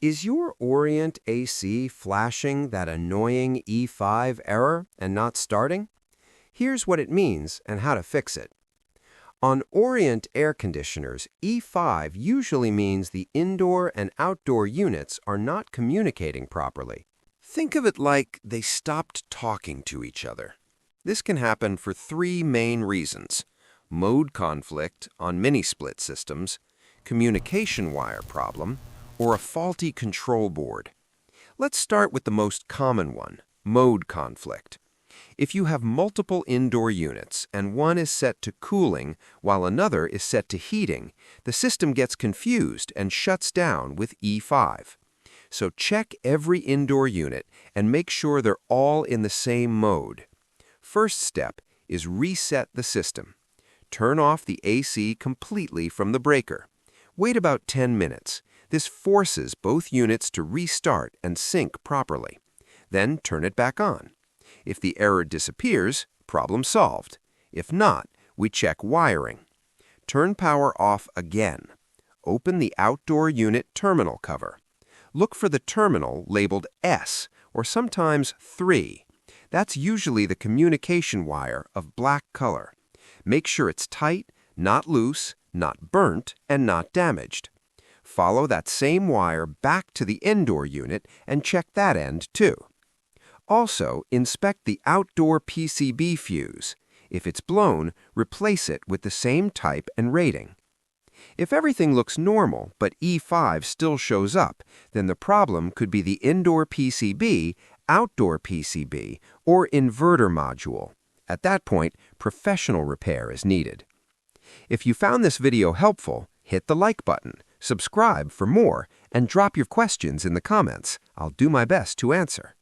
Is your Orient AC flashing that annoying E5 error and not starting? Here's what it means and how to fix it. On Orient air conditioners, E5 usually means the indoor and outdoor units are not communicating properly. Think of it like they stopped talking to each other. This can happen for three main reasons: mode conflict on mini-split systems, communication wire problem, or a faulty control board. Let's start with the most common one, mode conflict. If you have multiple indoor units and one is set to cooling while another is set to heating, the system gets confused and shuts down with E5. So check every indoor unit and make sure they're all in the same mode. First step is reset the system. Turn off the AC completely from the breaker. Wait about 10 minutes. This forces both units to restart and sync properly. Then turn it back on. If the error disappears, problem solved. If not, we check wiring. Turn power off again. Open the outdoor unit terminal cover. Look for the terminal labeled S or sometimes 3. That's usually the communication wire of black color. Make sure it's tight, not loose, not burnt, and not damaged. Follow that same wire back to the indoor unit and check that end too. Also, inspect the outdoor PCB fuse. If it's blown, replace it with the same type and rating. If everything looks normal but E5 still shows up, then the problem could be the indoor PCB, outdoor PCB, or inverter module. At that point, professional repair is needed. If you found this video helpful, hit the like button, subscribe for more, and drop your questions in the comments. I'll do my best to answer.